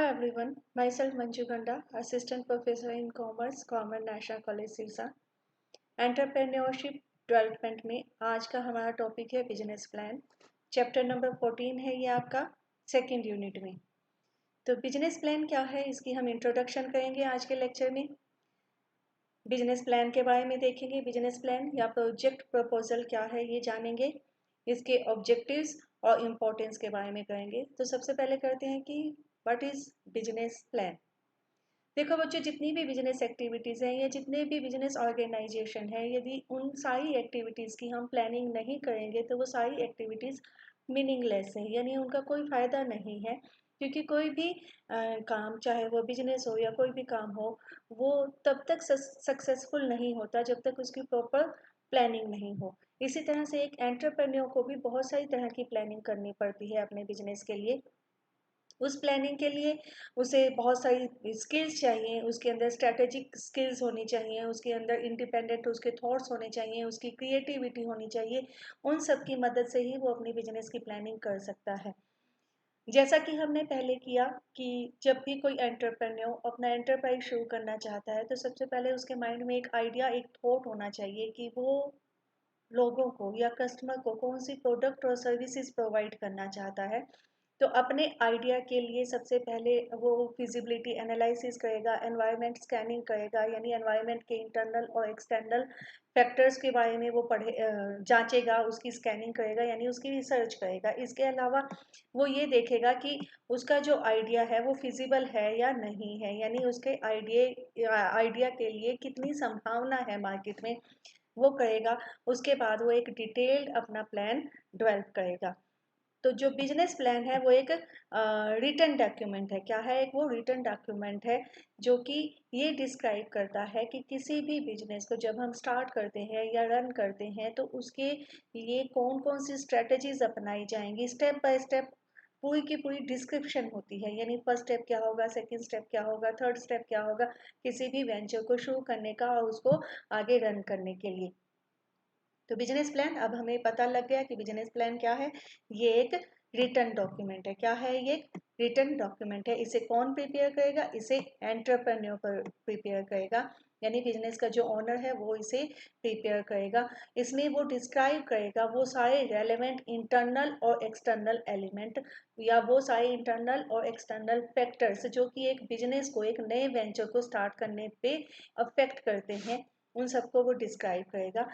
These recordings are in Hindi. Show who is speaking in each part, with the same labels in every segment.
Speaker 1: everyone, myself Manju Ganda, Assistant Professor in Commerce, Government National College Sirsa. Entrepreneurship development में आज का हमारा टॉपिक है बिजनेस प्लान। चैप्टर नंबर 14 है ये आपका सेकेंड यूनिट में। तो बिजनेस प्लान क्या है इसकी हम इंट्रोडक्शन करेंगे आज के लेक्चर में। बिजनेस प्लान के बारे में देखेंगे, बिजनेस प्लान या प्रोजेक्ट प्रपोजल क्या है ये जानेंगे, इसके ऑब्जेक्टिव्स और इम्पोर्टेंस के बारे में करेंगे। तो सबसे पहले करते हैं कि व्हाट इज बिजनेस प्लान। देखो बच्चों, जितनी भी बिजनेस एक्टिविटीज़ हैं या जितने भी बिजनेस ऑर्गेनाइजेशन है, यदि उन सारी एक्टिविटीज़ की हम प्लानिंग नहीं करेंगे तो वो सारी एक्टिविटीज़ मीनिंगलेस है, यानी उनका कोई फ़ायदा नहीं है। क्योंकि कोई भी काम, चाहे वो बिजनेस हो या कोई भी काम हो, वो तब तक सक्सेसफुल नहीं होता जब तक उसकी प्रॉपर प्लानिंग नहीं हो। इसी तरह से एक एंटरप्रेन्योर को भी बहुत सारी तरह की प्लानिंग करनी पड़ती है अपने बिजनेस के लिए। उस प्लानिंग के लिए उसे बहुत सारी स्किल्स चाहिए, उसके अंदर स्ट्रैटेजिक स्किल्स होनी चाहिए, उसके अंदर इंडिपेंडेंट उसके थॉट्स होने चाहिए, उसकी क्रिएटिविटी होनी चाहिए। उन सब की मदद से ही वो अपनी बिजनेस की प्लानिंग कर सकता है। जैसा कि हमने पहले किया कि जब भी कोई एंटरप्रेन्योर अपना एंटरप्राइज शुरू करना चाहता है तो सबसे पहले उसके माइंड में एक आइडिया, एक थॉट होना चाहिए कि वो लोगों को या कस्टमर को कौन सी प्रोडक्ट और सर्विसेज प्रोवाइड करना चाहता है। तो अपने आइडिया के लिए सबसे पहले वो फिजिबिलिटी एनालिसिस करेगा, एनवायरनमेंट स्कैनिंग करेगा, यानी एनवायरनमेंट के इंटरनल और एक्सटर्नल फैक्टर्स के बारे में वो जांचेगा, उसकी स्कैनिंग करेगा, यानी उसकी रिसर्च करेगा। इसके अलावा वो ये देखेगा कि उसका जो आइडिया है वो फिजिबल है या नहीं है, यानी उसके आइडिया के लिए कितनी संभावना है मार्केट में, वो करेगा। उसके बाद वो एक डिटेल्ड अपना प्लान डेवलप करेगा। तो जो बिजनेस प्लान है वो एक रिटन डॉक्यूमेंट है। क्या है? एक वो रिटन डॉक्यूमेंट है जो कि ये डिस्क्राइब करता है कि किसी भी बिजनेस को जब हम स्टार्ट करते हैं या रन करते हैं तो उसके लिए कौन कौन सी स्ट्रेटजीज अपनाई जाएंगी, स्टेप बाय स्टेप पूरी की पूरी डिस्क्रिप्शन होती है। यानी फर्स्ट स्टेप क्या होगा, सेकंड स्टेप क्या होगा, थर्ड स्टेप क्या होगा किसी भी वेंचर को शुरू करने का और उसको आगे रन करने के लिए। तो बिजनेस प्लान, अब हमें पता लग गया कि बिजनेस प्लान क्या है। ये एक रिटन डॉक्यूमेंट है। क्या है? ये एक रिटन डॉक्यूमेंट है। इसे कौन प्रिपेयर करेगा? इसे एंटरप्रेन्योर प्रिपेयर करेगा, यानी बिजनेस का जो ओनर है वो इसे प्रिपेयर करेगा। इसमें वो डिस्क्राइब करेगा वो सारे रेलेवेंट इंटरनल और एक्सटर्नल एलिमेंट या वो सारे इंटरनल और एक्सटर्नल फैक्टर्स जो कि एक बिजनेस को, एक नए वेंचर को स्टार्ट करने पे अफेक्ट करते हैं, उन सबको वो डिस्क्राइब करेगा।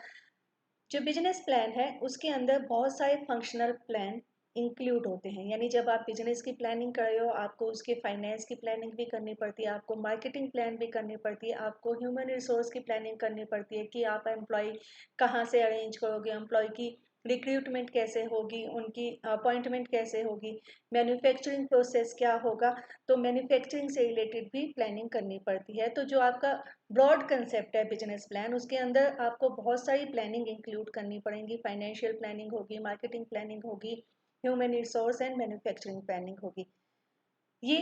Speaker 1: जो बिजनेस प्लान है उसके अंदर बहुत सारे फंक्शनल प्लान इंक्लूड होते हैं। यानी जब आप बिजनेस की प्लानिंग कर रहे हो, आपको उसके फाइनेंस की प्लानिंग भी करनी पड़ती है, आपको मार्केटिंग प्लान भी करनी पड़ती है, आपको ह्यूमन रिसोर्स की प्लानिंग करनी पड़ती है कि आप एम्प्लॉय कहाँ से अरेंज करोगे, एम्प्लॉय की रिक्रूटमेंट कैसे होगी, उनकी अपॉइंटमेंट कैसे होगी, मैन्युफैक्चरिंग प्रोसेस क्या होगा। तो मैन्युफैक्चरिंग से रिलेटेड भी प्लानिंग करनी पड़ती है। तो जो आपका ब्रॉड कंसेप्ट है बिजनेस प्लान, उसके अंदर आपको बहुत सारी प्लानिंग इंक्लूड करनी पड़ेंगी। फाइनेंशियल प्लानिंग होगी, मार्केटिंग प्लानिंग होगी, human resource and manufacturing planning होगी। ये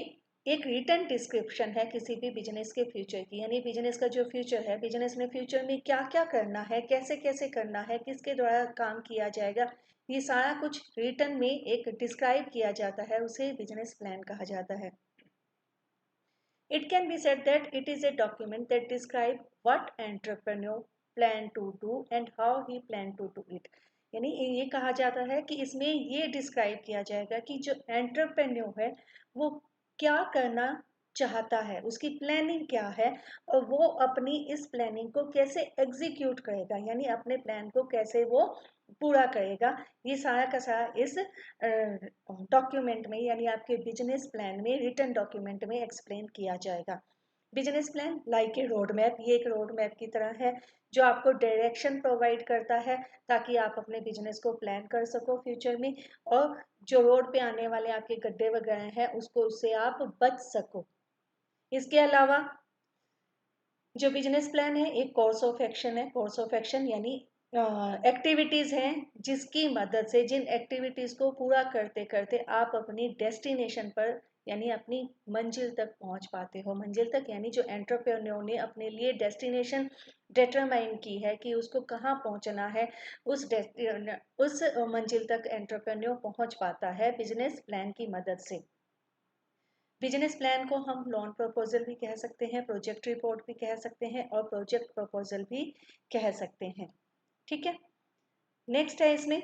Speaker 1: एक रिटन डिस्क्रिप्शन है किसी भी बिजनेस के फ्यूचर की, यानी बिजनेस का जो फ्यूचर है, बिजनेस ने फ्यूचर में क्या क्या करना है, कैसे कैसे करना है, किसके द्वारा काम किया जाएगा, ये सारा कुछ रिटन में एक डिस्क्राइब किया जाता है, उसे बिजनेस प्लान कहा जाता है। It can be said that it is a document that describes what entrepreneur plan to do and how he plan to do it. यानी ये कहा जाता है कि इसमें ये डिस्क्राइब किया जाएगा कि जो एंटरप्रेन्योर है वो क्या करना चाहता है, उसकी प्लानिंग क्या है और वो अपनी इस प्लानिंग को कैसे एग्जीक्यूट करेगा, यानी अपने प्लान को कैसे वो पूरा करेगा। ये सारा का सारा इस डॉक्यूमेंट में, यानी आपके बिजनेस प्लान में, रिटन डॉक्यूमेंट में एक्सप्लेन किया जाएगा। Business plan like a road map, ये एक रोड मैप की तरह है जो आपको डायरेक्शन प्रोवाइड करता है ताकि आप अपने बिजनेस को प्लान कर सको फ्यूचर में, और जो रोड पे आने वाले आपके गड्ढे वगैरह हैं उसको, उससे आप बच सको। इसके अलावा जो बिजनेस प्लान है एक कोर्स ऑफ एक्शन है। कोर्स ऑफ एक्शन यानी एक्टिविटीज़ हैं जिसकी मदद से, जिन एक्टिविटीज़ को पूरा करते करते आप अपनी डेस्टिनेशन पर, यानी अपनी मंजिल तक पहुंच पाते हो। मंजिल तक यानी जो एंटरप्रेन्योर ने अपने लिए डेस्टिनेशन डिटरमाइन की है कि उसको कहाँ पहुंचना है, उस मंजिल तक एंटरप्रेन्योर पहुंच पाता है बिजनेस प्लान की मदद से। बिजनेस प्लान को हम लोन प्रपोजल भी कह सकते हैं, प्रोजेक्ट रिपोर्ट भी कह सकते हैं और प्रोजेक्ट प्रपोजल भी कह सकते हैं। ठीक है, नेक्स्ट है इसमें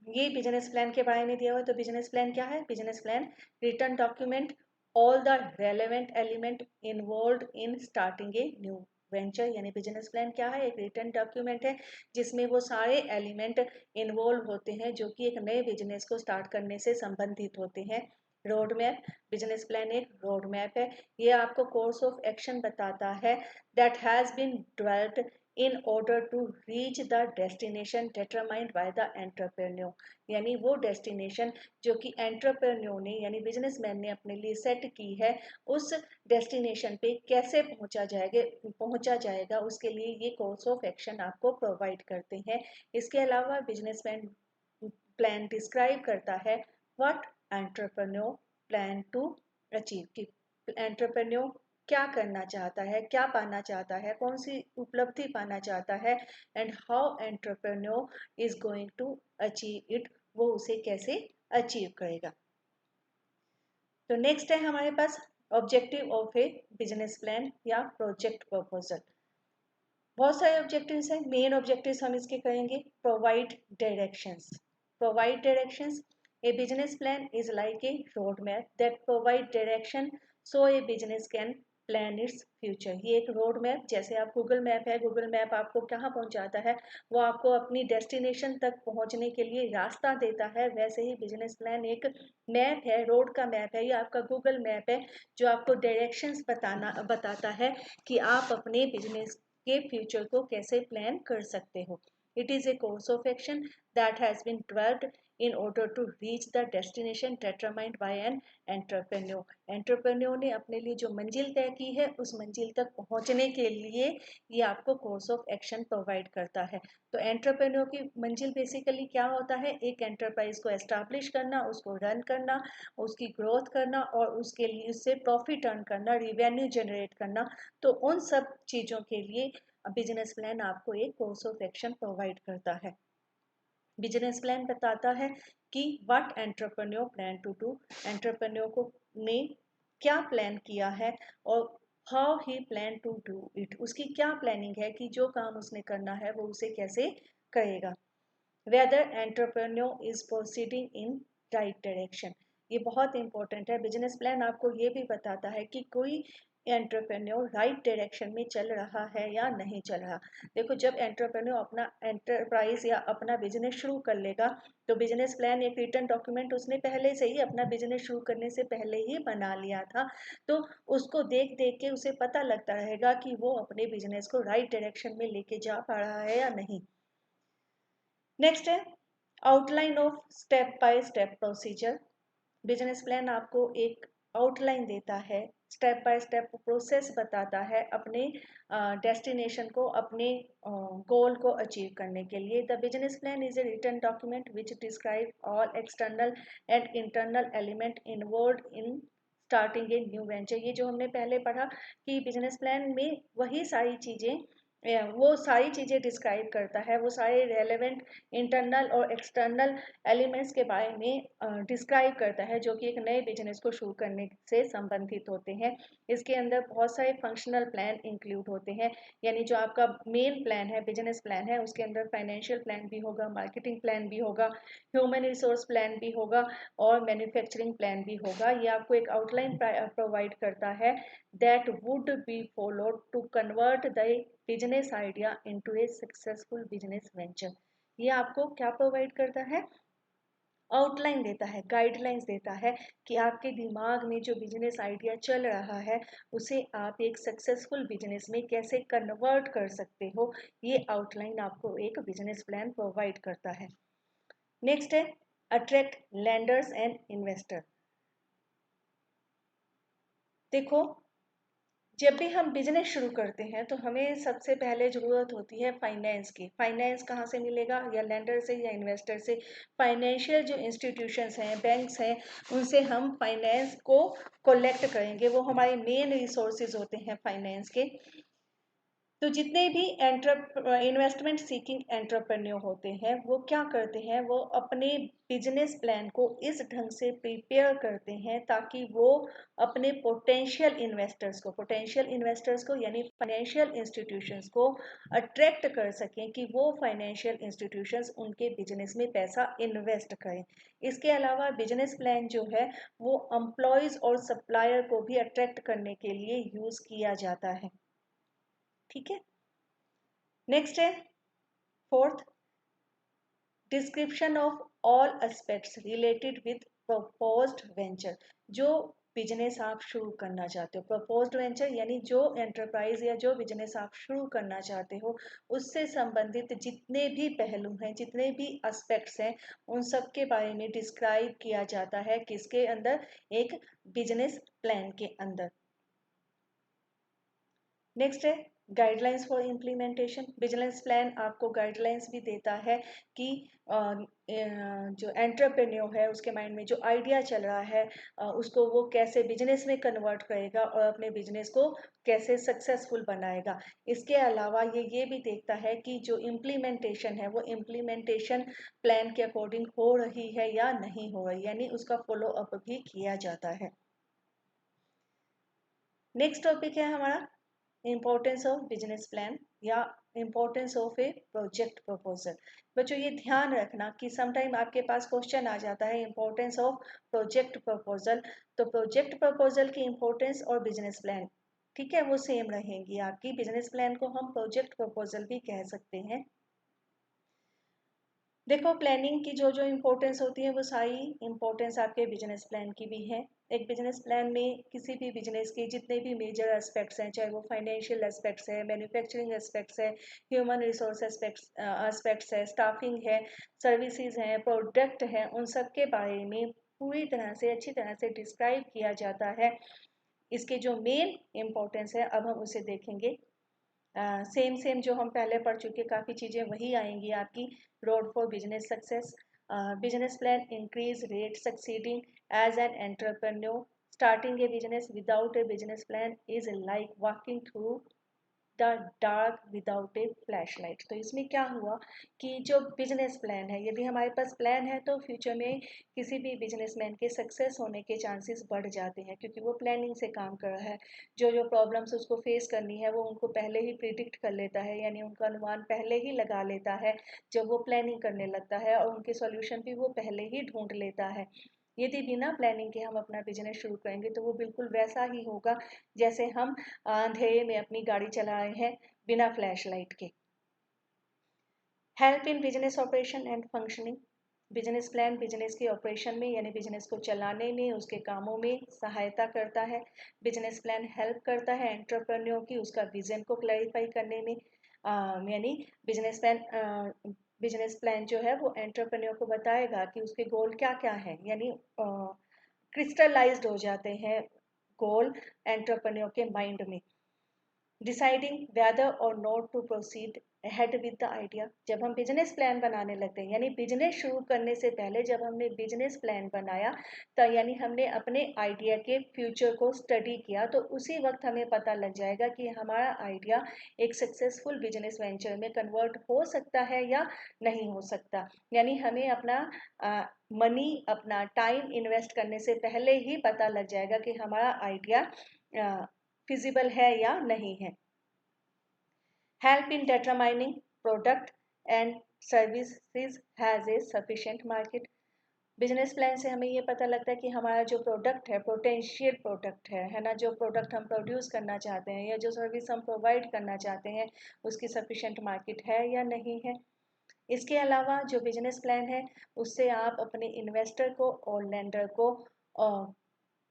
Speaker 1: ये बिजनेस प्लान के बारे में दिया हुआ है। तो बिजनेस प्लान क्या है? Business plan return document all the relevant element involve in starting a new venture. यानी बिजनेस प्लान क्या है? एक रिटर्न डॉक्यूमेंट है जिसमें वो सारे एलिमेंट इन्वॉल्व होते हैं जो कि एक नए बिजनेस को स्टार्ट करने से संबंधित होते हैं। रोड मैप, बिजनेस प्लान एक रोड मैप है। ये आपको कोर्स ऑफ एक्शन बताता है that has been developed in order to reach the destination determined by the entrepreneur। यानी वो डेस्टिनेशन जो कि एंटरप्रेन्योर ने यानी बिजनेसमैन ने अपने लिए सेट की है, उस डेस्टिनेशन पे कैसे पहुंचा जाएगा उसके लिए ये कोर्स ऑफ एक्शन आपको प्रोवाइड करते हैं। इसके अलावा बिजनेसमैन प्लान डिस्क्राइब करता है what entrepreneur plan to achieve, कि एंटरप्रेन्योर क्या करना चाहता है, क्या पाना चाहता है, कौन सी उपलब्धि पाना चाहता है, and how entrepreneur is going to achieve it, वो उसे कैसे अचीव करेगा। तो नेक्स्ट है हमारे पास objective of a business plan या प्रोजेक्ट प्रपोजल। बहुत सारे ऑब्जेक्टिव्स हैं, मेन ऑब्जेक्टिव्स हम इसके करेंगे। Provide directions, provide directions, a business plan is like a road map that provide direction so a business can plan its future. ये एक रोड मैप, जैसे आप गूगल मैप है, गूगल मैप आपको कहाँ पहुँचाता है, वो आपको अपनी डेस्टिनेशन तक पहुँचने के लिए रास्ता देता है, वैसे ही बिजनेस प्लान एक मैप है, रोड का मैप है, ये आपका गूगल मैप है जो आपको डायरेक्शंस बताता है कि आप अपने बिजनेस के फ्यूचर को कैसे प्लान कर सकते हो। It is a course of action that has been developed in order to reach the destination determined by an entrepreneur। Entrepreneur ने अपने लिए जो मंजिल तय की है उस मंजिल तक पहुंचने के लिए ये आपको कोर्स ऑफ एक्शन प्रोवाइड करता है। तो एंटरप्रेन्योर की मंजिल बेसिकली क्या होता है? एक एंटरप्राइज को एस्टैब्लिश करना, उसको रन करना, उसकी ग्रोथ करना और उसके लिए उससे प्रॉफिट अर्न करना, रिवेन्यू जनरेट करना। तो उन सब चीज़ों के लिए बिजनेस प्लान आपको एक कोर्स ऑफ एक्शन प्रोवाइड करता है। बिजनेस प्लान बताता है कि what entrepreneur plan to do, entrepreneur को ने क्या प्लान किया है और how he plan to do it, उसकी क्या प्लानिंग है कि जो काम उसने करना है वो उसे कैसे करेगा। Whether entrepreneur is proceeding in right direction, ये बहुत इंपॉर्टेंट है। बिजनेस प्लान आपको ये भी बताता है कि कोई एंटरप्रेन्योर राइट डायरेक्शन में चल रहा है या नहीं चल रहा। देखो, जब एंटरप्रेन्योर अपना एंटरप्राइज या अपना बिजनेस शुरू कर लेगा तो बिजनेस प्लान एक रिटर्न डॉक्यूमेंट उसने पहले से ही अपना बिजनेस शुरू करने से पहले ही बना लिया था। तो उसको देख देख के उसे पता लगता रहेगा कि वो अपने बिजनेस को राइट डायरेक्शन में लेके जा पा रहा है या नहीं। नेक्स्ट है outline of step by step procedure. Business plan आपको एक आउटलाइन देता है, स्टेप बाय स्टेप प्रोसेस बताता है अपने डेस्टिनेशन को, अपने गोल को अचीव करने के लिए। The business plan is a written document which describe all external and internal element involve in starting a new venture. ये जो हमने पहले पढ़ा कि बिजनेस प्लान में वही सारी चीज़ें वो सारी चीज़ें डिस्क्राइब करता है, वो सारे रेलेवेंट इंटरनल और एक्सटर्नल एलिमेंट्स के बारे में डिस्क्राइब करता है जो कि एक नए बिजनेस को शुरू करने से संबंधित होते हैं। इसके अंदर बहुत सारे फंक्शनल प्लान इंक्लूड होते हैं, यानी जो आपका मेन प्लान है, बिजनेस प्लान है, उसके अंदर फाइनेंशियल प्लान भी होगा, मार्केटिंग प्लान भी होगा, ह्यूमन रिसोर्स प्लान भी होगा और मैन्युफैक्चरिंग प्लान भी होगा। ये आपको एक आउटलाइन प्रोवाइड करता है that would be followed to convert the business idea into a successful business venture। ये आपको क्या प्रोवाइड करता है? आउटलाइन देता है, गाइडलाइंस देता है कि आपके दिमाग में जो बिजनेस आइडिया चल रहा है उसे आप एक सक्सेसफुल बिजनेस में कैसे कन्वर्ट कर सकते हो। ये आउटलाइन आपको एक बिजनेस प्लान प्रोवाइड करता है। नेक्स्ट है अट्रैक्ट लैंडर्स एंड इन्वेस्टर। देखो, जब भी हम बिजनेस शुरू करते हैं तो हमें सबसे पहले ज़रूरत होती है फाइनेंस की। फाइनेंस कहाँ से मिलेगा? या लेंडर से या इन्वेस्टर से। फाइनेंशियल जो इंस्टीट्यूशंस हैं, बैंक्स हैं, उनसे हम फाइनेंस को कलेक्ट करेंगे, वो हमारे मेन रिसोर्सेज होते हैं फाइनेंस के। तो जितने भी इन्वेस्टमेंट सीकिंग एंटरप्रेन्योर होते हैं वो क्या करते हैं, वो अपने बिजनेस प्लान को इस ढंग से प्रिपेयर करते हैं ताकि वो अपने पोटेंशियल इन्वेस्टर्स को यानी फाइनेंशियल इंस्टीट्यूशंस को अट्रैक्ट कर सकें कि वो फाइनेंशियल इंस्टीट्यूशंस उनके बिजनेस में पैसा इन्वेस्ट करें। इसके अलावा बिजनेस प्लान जो है वो एम्प्लॉयज़ और सप्लायर को भी अट्रैक्ट करने के लिए यूज़ किया जाता है। ठीक है, नेक्स्ट है fourth, description of all aspects related with proposed venture. जो बिजनेस आप शुरू करना चाहते हो, प्रपोज्ड वेंचर यानी जो एंटरप्राइज या जो बिजनेस आप शुरू करना चाहते हो उससे संबंधित जितने भी पहलू हैं, जितने भी एस्पेक्ट्स हैं, उन सब के बारे में डिस्क्राइब किया जाता है किसके अंदर, एक बिजनेस प्लान के अंदर। नेक्स्ट है guidelines for implementation. Business plan आपको गाइडलाइंस भी देता है कि जो एंटरप्रेन्योर है उसके माइंड में जो आइडिया चल रहा है उसको वो कैसे बिजनेस में कन्वर्ट करेगा और अपने बिजनेस को कैसे सक्सेसफुल बनाएगा। इसके अलावा ये भी देखता है कि जो इम्प्लीमेंटेशन है वो इम्प्लीमेंटेशन प्लान के अकॉर्डिंग हो रही है या नहीं हो रही, यानी उसका फॉलो अप भी किया जाता है। नेक्स्ट टॉपिक है हमारा इम्पोर्टेंस ऑफ बिजनेस प्लान या importance of A project proposal. बच्चों ये ध्यान रखना कि समटाइम आपके पास क्वेश्चन आ जाता है इम्पोर्टेंस ऑफ प्रोजेक्ट प्रपोजल। तो प्रोजेक्ट प्रपोजल की इम्पोर्टेंस और बिजनेस प्लान, ठीक है, वो सेम रहेंगी आपकी। बिजनेस प्लान को हम प्रोजेक्ट प्रपोजल भी कह सकते हैं। देखो प्लानिंग की जो जो इम्पोर्टेंस होती है वो सारी इम्पोर्टेंस आपके बिजनेस प्लान की भी है। एक बिजनेस प्लान में किसी भी बिजनेस के जितने भी मेजर एस्पेक्ट्स हैं, चाहे वो फाइनेंशियल एस्पेक्ट्स है, मैन्युफैक्चरिंग एस्पेक्ट्स है, ह्यूमन रिसोर्स एस्पेक्ट्स है, स्टाफिंग है, सर्विसेज हैं, प्रोडक्ट हैं, उन सब के बारे में पूरी तरह से अच्छी तरह से डिस्क्राइब किया जाता है। इसके जो मेन इम्पोर्टेंस है अब हम उसे देखेंगे। सेम सेम जो हम पहले पढ़ चुके काफ़ी चीज़ें वही आएंगी आपकी। Road for business success, business plan increase rate succeeding as an entrepreneur, starting a business without a business plan is like walking through the dark without a flash light. तो इसमें क्या हुआ कि जो बिजनेस प्लान है, यदि हमारे पास प्लान है तो फ्यूचर में किसी भी बिजनेसमैन के सक्सेस होने के चांसेस बढ़ जाते हैं क्योंकि वो प्लानिंग से काम कर रहा है। जो जो प्रॉब्लम्स उसको फेस करनी है वो उनको पहले ही प्रिडिक्ट कर लेता है, यानी उनका अनुमान पहले ही लगा लेता है जब वो प्लानिंग करने लगता है, और उनके सॉल्यूशन भी वो पहले ही ढूंढ लेता है। यदि बिना प्लानिंग के हम अपना बिजनेस शुरू करेंगे तो वो बिल्कुल वैसा ही होगा जैसे हम अंधेरे में अपनी गाड़ी चला रहे हैं बिना फ्लैश लाइट के। Help in business operation and functioning, business plan business के ऑपरेशन में यानी बिजनेस को चलाने में, उसके कामों में सहायता करता है। बिजनेस प्लान हेल्प करता है एंटरप्रेन्योर की उसका विजन को क्लैरिफाई करने में, यानी बिजनेस प्लान जो है वो एंटरप्रेन्योर को बताएगा कि उसके गोल क्या क्या है, यानी क्रिस्टलाइज्ड हो जाते हैं गोल एंटरप्रेन्योर के माइंड में। Deciding whether or not to proceed ahead with the idea, जब हम बिजनेस प्लान बनाने लगते हैं यानी बिजनेस शुरू करने से पहले जब हमने बिजनेस प्लान बनाया तो यानी हमने अपने आइडिया के फ्यूचर को स्टडी किया, तो उसी वक्त हमें पता लग जाएगा कि हमारा आइडिया एक सक्सेसफुल बिजनेस वेंचर में कन्वर्ट हो सकता है या नहीं हो सकता। यानी हमें अपना मनी अपना टाइम इन्वेस्ट करने से पहले ही पता लग जाएगा कि हमारा आइडिया फिजिबल है या नहीं है। Help in determining product and services has a sufficient market, business plan से हमें ये पता लगता है कि हमारा जो प्रोडक्ट है पोटेंशियल प्रोडक्ट है ना, जो प्रोडक्ट हम प्रोड्यूस करना चाहते हैं या जो सर्विस हम प्रोवाइड करना चाहते हैं उसकी सफिशिएंट मार्केट है या नहीं है। इसके अलावा जो बिजनेस प्लान है उससे आप अपने इन्वेस्टर को और लेंडर को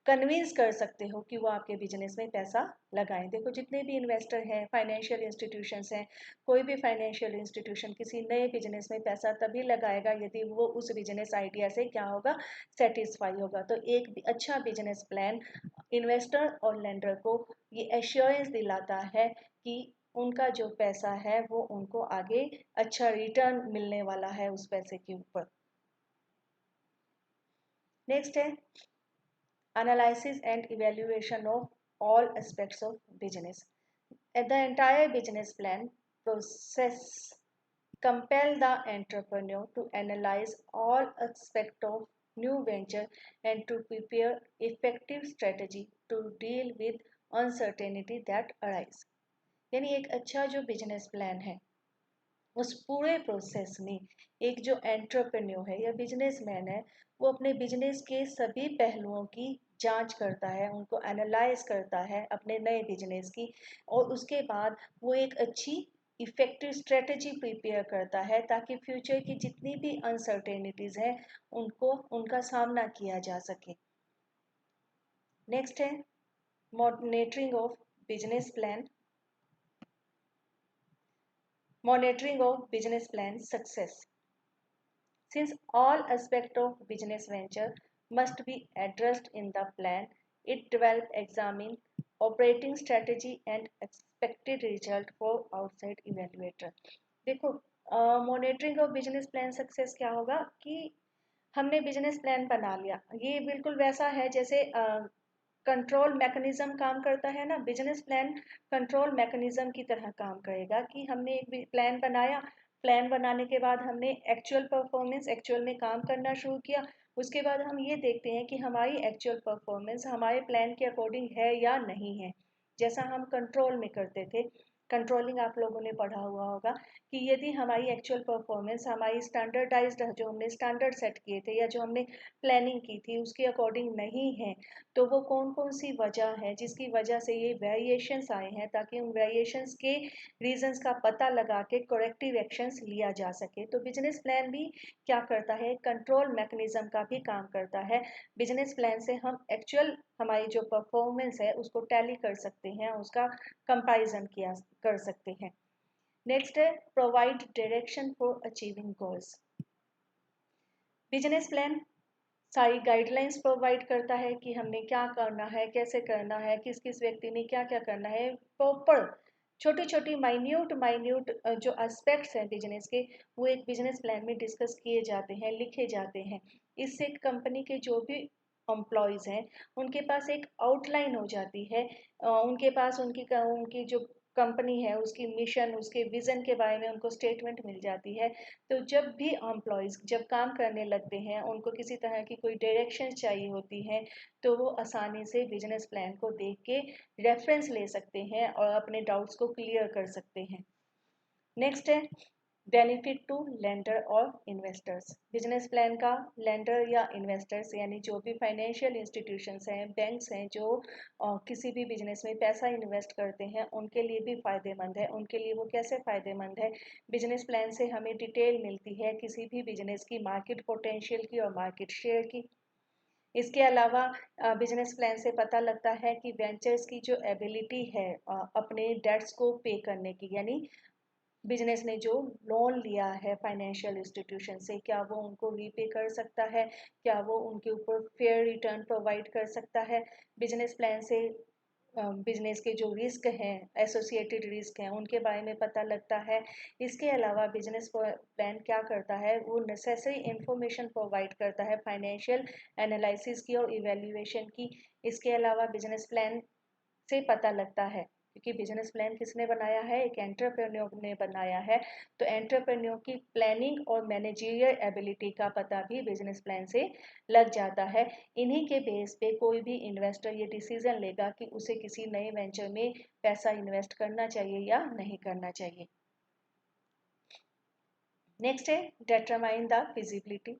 Speaker 1: कन्विंस कर सकते हो कि वो आपके बिजनेस में पैसा लगाएं। देखो जितने भी इन्वेस्टर हैं, फाइनेंशियल इंस्टीट्यूशंस हैं, कोई भी फाइनेंशियल इंस्टीट्यूशन किसी नए बिजनेस में पैसा तभी लगाएगा यदि वो उस बिजनेस आइडिया से क्या होगा, सेटिस्फाई होगा। तो एक अच्छा बिजनेस प्लान इन्वेस्टर और लेंडर को ये एश्योरेंस दिलाता है कि उनका जो पैसा है वो उनको आगे अच्छा रिटर्न मिलने वाला है उस पैसे के ऊपर। नेक्स्ट है analysis and evaluation of all aspects of business. The entire business plan process compel the entrepreneur to analyze all aspects of new venture and to prepare effective strategy to deal with uncertainty that arise. यानी एक अच्छा जो बिजनेस प्लान है उस पूरे प्रोसेस में एक जो एंटरप्रेन्योर है या बिजनेसमैन है वो अपने बिजनेस के सभी पहलुओं की जांच करता है, उनको एनालाइज करता है अपने नए बिजनेस की, और उसके बाद वो एक अच्छी इफेक्टिव स्ट्रेटजी प्रिपेयर करता है ताकि फ्यूचर की जितनी भी अनसर्टेनिटीज हैं उनको उनका सामना किया जा सके। नेक्स्ट है monitoring of business plan. Monitoring of business plan success. Since all aspects of business venture must be addressed in the plan, it develop, examine operating strategy and expected result for outside evaluator. देखो, monitoring of business plan success क्या होगा कि हमने बिजनेस प्लान बना लिया, ये बिल्कुल वैसा है जैसे कंट्रोल मैकेनिज्म काम करता है ना, बिजनेस प्लान कंट्रोल मैकेनिज्म की तरह काम करेगा कि हमने एक प्लान बनाया, प्लान बनाने के बाद हमने एक्चुअल परफॉर्मेंस एक्चुअल में काम करना शुरू किया, उसके बाद हम ये देखते हैं कि हमारी एक्चुअल परफॉर्मेंस हमारे प्लान के अकॉर्डिंग है या नहीं है। जैसा हम कंट्रोल में करते थे, कंट्रोलिंग आप लोगों ने पढ़ा हुआ होगा कि यदि हमारी एक्चुअल परफॉर्मेंस हमारी स्टैंडर्डाइज्ड जो हमने स्टैंडर्ड सेट किए थे या जो हमने प्लानिंग की थी उसके अकॉर्डिंग नहीं है, तो वो कौन कौन सी वजह है जिसकी वजह से ये वेरिएशंस आए हैं, ताकि उन वेरिएशंस के रीजंस का पता लगा के करेक्टिव एक्शंस लिया जा सके। तो बिजनेस प्लान भी क्या करता है, कंट्रोल मैकेनिज्म का भी काम करता है। बिजनेस प्लान से हम एक्चुअल हमारी जो परफॉर्मेंस है उसको टैली कर सकते हैं, उसका कंपैरिजन किया कर सकते हैं। नेक्स्ट है provide direction for achieving goals. Business plan सारी गाइडलाइंस प्रोवाइड करता है कि हमने क्या करना है, कैसे करना है, किस किस व्यक्ति ने क्या क्या करना है, प्रॉपर छोटी छोटी माइन्यूट माइन्यूट जो एस्पेक्ट्स हैं बिजनेस के वो एक बिजनेस प्लान में डिस्कस किए जाते हैं, लिखे जाते हैं। इससे कंपनी के जो भी एम्प्लॉयज़ हैं उनके पास एक आउटलाइन हो जाती है, उनके पास उनकी उनकी जो कंपनी है उसकी मिशन उसके विज़न के बारे में उनको स्टेटमेंट मिल जाती है। तो जब भी एम्प्लॉयज़ जब काम करने लगते हैं उनको किसी तरह की कोई डायरेक्शन चाहिए होती है तो वो आसानी से बिजनेस प्लान को देख के रेफरेंस ले सकते हैं और अपने डाउट्स को क्लियर कर सकते हैं। नेक्स्ट है बेनिफिट टू लेंडर और इन्वेस्टर्स। बिजनेस प्लान का लेंडर या इन्वेस्टर्स यानी जो भी फाइनेंशियल इंस्टीट्यूशंस हैं, बैंक्स हैं जो किसी भी बिजनेस में पैसा इन्वेस्ट करते हैं उनके लिए भी फ़ायदेमंद है। उनके लिए वो कैसे फ़ायदेमंद है, बिजनेस प्लान से हमें डिटेल मिलती है किसी भी बिजनेस की मार्केट पोटेंशियल की और मार्केट शेयर की। इसके अलावा बिजनेस प्लान से पता लगता है कि वेंचर्स की जो एबिलिटी है अपने डेट्स को पे करने की, यानी बिजनेस ने जो लोन लिया है फाइनेंशियल इंस्टीट्यूशन से क्या वो उनको रीपे कर सकता है, क्या वो उनके ऊपर फेयर रिटर्न प्रोवाइड कर सकता है। बिजनेस प्लान से बिजनेस के जो रिस्क हैं, एसोसिएटेड रिस्क हैं, उनके बारे में पता लगता है। इसके अलावा बिजनेस प्लान क्या करता है, वो नेसेसरी इंफॉर्मेशन प्रोवाइड करता है फाइनेंशियल एनालिसिस की और इवेल्युएशन की। इसके अलावा बिजनेस प्लान से पता लगता है, क्योंकि बिजनेस प्लान किसने बनाया है, एक एंटरप्रेन्योर ने बनाया है, तो एंटरप्रेन्योर की प्लानिंग और मैनेजरियल एबिलिटी का पता भी बिजनेस प्लान से लग जाता है। इन्हीं के बेस पे कोई भी इन्वेस्टर ये डिसीजन लेगा कि उसे किसी नए वेंचर में पैसा इन्वेस्ट करना चाहिए या नहीं करना चाहिए। नेक्स्ट है determine the feasibility.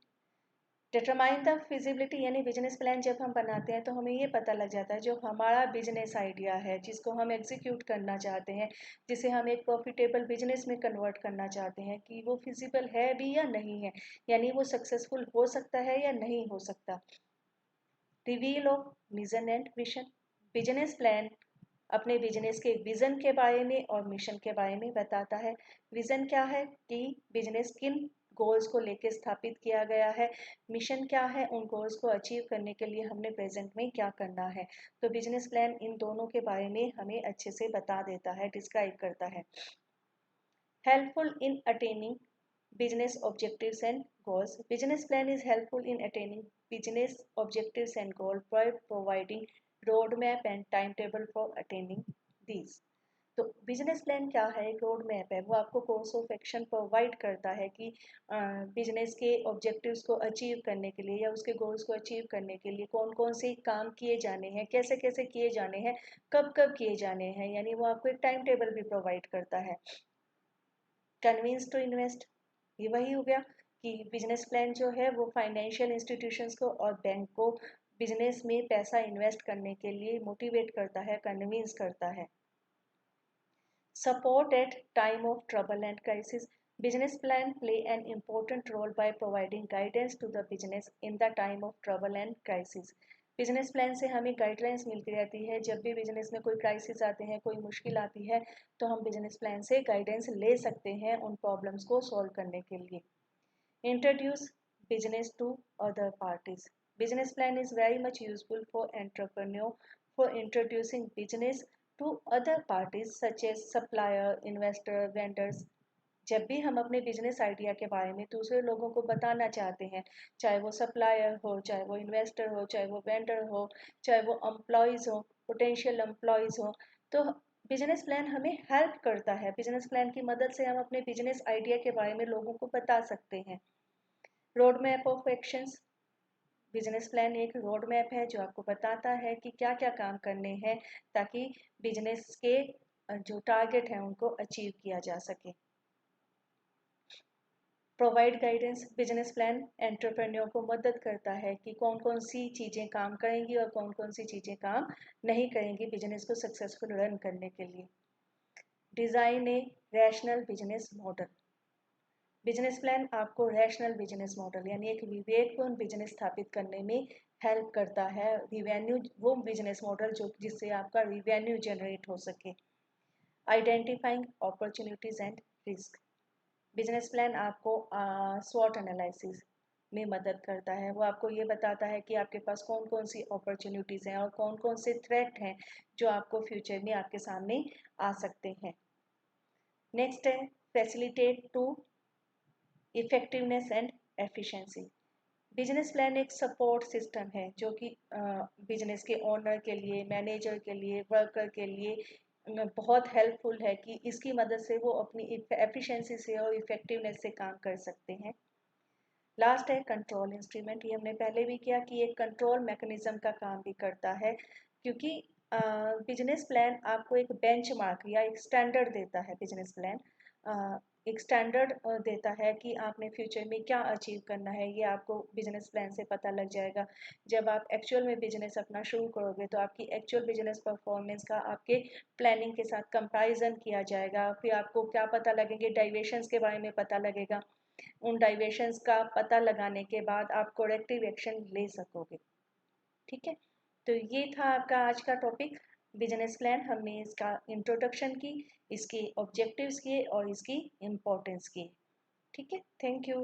Speaker 1: Determine the feasibility यानी बिजनेस प्लान जब हम बनाते हैं तो हमें ये पता लग जाता है जो हमारा बिजनेस आइडिया है जिसको हम एग्जीक्यूट करना चाहते हैं, जिसे हम एक प्रॉफिटेबल बिजनेस में कन्वर्ट करना चाहते हैं, कि वो फिजिबल है भी या नहीं है, यानी वो सक्सेसफुल हो सकता है या नहीं हो सकता। Reveal of vision and mission. Business plan अपने बिजनेस के विजन के बारे में और मिशन के बारे में बताता है। विजन क्या है कि बिजनेस किन गोल्स को लेकर स्थापित किया गया है, मिशन क्या है उन गोल्स को अचीव करने के लिए हमने प्रेजेंट में क्या करना है। तो बिजनेस प्लान इन दोनों के बारे में हमें अच्छे से बता देता है, डिस्क्राइब करता है। Helpful in attaining business objectives and goals. Business plan is helpful in attaining business objectives and goals by providing roadmap and timetable for attaining these. तो बिजनेस प्लान क्या है? एक रोड मैप है, वो आपको कोर्स ऑफ एक्शन प्रोवाइड करता है कि बिजनेस के ऑब्जेक्टिव्स को अचीव करने के लिए या उसके गोल्स को अचीव करने के लिए कौन कौन से काम किए जाने हैं, कैसे कैसे किए जाने हैं, कब कब किए जाने हैं, यानी वो आपको एक टाइम टेबल भी प्रोवाइड करता है। कन्विंस टू इन्वेस्ट, ये वही हो गया कि बिजनेस प्लान जो है वो फाइनेंशियल इंस्टीट्यूशंस को और बैंक को बिजनेस में पैसा इन्वेस्ट करने के लिए मोटिवेट करता है, कन्विंस करता है। Support at time of trouble and crisis. Business plan play an important role by providing guidance to the business in the time of trouble and crisis. Business plan से हमें गाइडलाइंस मिलती रहती है, जब भी बिजनेस में कोई क्राइसिस आते हैं, कोई मुश्किल आती है, तो हम बिजनेस प्लान से गाइडेंस ले सकते हैं उन प्रॉब्लम्स को सॉल्व करने के लिए। Introduce business to other parties. Business plan is very much useful for entrepreneur for introducing business to other parties such as supplier, investor, vendors. जब भी हम अपने बिजनेस आइडिया के बारे में दूसरे लोगों को बताना चाहते हैं, चाहे वो सप्लायर हो, चाहे वो इन्वेस्टर हो, चाहे वो वेंडर हो, चाहे वो एम्प्लॉयज़ हो, पोटेंशियल एम्प्लॉयज़ हो, तो बिजनेस प्लान हमें हेल्प करता है। बिजनेस प्लान की मदद से हम अपने बिजनेस आइडिया के बारे में लोगों को बता सकते हैं। Road map of actions. Business plan एक रोड मैप है जो आपको बताता है कि क्या क्या काम करने हैं ताकि बिजनेस के जो टारगेट हैं उनको अचीव किया जा सके। Provide guidance. Business plan entrepreneur को मदद करता है कि कौन कौन सी चीज़ें काम करेंगी और कौन कौन सी चीज़ें काम नहीं करेंगी बिजनेस को सक्सेसफुल रन करने के लिए। Design a rational business model. Business plan आपको रैशनल बिजनेस मॉडल यानी एक विवेकपूर्ण बिजनेस स्थापित करने में हेल्प करता है। रिवेन्यू, वो बिजनेस मॉडल जो जिससे आपका रिवेन्यू जनरेट हो सके। Identifying opportunities and risk. Business plan आपको स्वॉट एनालिसिस में मदद करता है। वो आपको ये बताता है कि आपके पास कौन कौन सी अपॉर्चुनिटीज़ हैं और कौन कौन से थ्रेट हैं जो आपको फ्यूचर में आपके सामने आ सकते हैं। नेक्स्ट है facilitate to effectiveness and efficiency. Business plan एक सपोर्ट सिस्टम है जो कि बिजनेस के ओनर के लिए, मैनेजर के लिए, वर्कर के लिए बहुत हेल्पफुल है कि इसकी मदद से वो अपनी एफिशिएंसी से और इफेक्टिवनेस से काम कर सकते हैं। लास्ट है कंट्रोल इंस्ट्रूमेंट. ये हमने पहले भी किया कि एक कंट्रोल मैकेनिज्म का काम भी करता है, क्योंकि बिजनेस प्लान आपको एक बेंचमार्क या एक स्टैंडर्ड देता है। बिजनेस प्लान एक स्टैंडर्ड देता है कि आपने फ्यूचर में क्या अचीव करना है, ये आपको बिजनेस प्लान से पता लग जाएगा। जब आप एक्चुअल में बिजनेस अपना शुरू करोगे तो आपकी एक्चुअल बिजनेस परफॉर्मेंस का आपके प्लानिंग के साथ कंपैरिजन किया जाएगा। फिर आपको क्या पता लगेंगे, डाइवेशंस के बारे में पता लगेगा। उन डाइवेशंस का पता लगाने के बाद आप करेक्टिव एक्शन ले सकोगे। ठीक है, तो ये था आपका आज का टॉपिक बिजनेस प्लान. हमने इसका इंट्रोडक्शन की, इसके ऑब्जेक्टिव्स किए और इसकी इम्पोर्टेंस की. ठीक है, थैंक यू.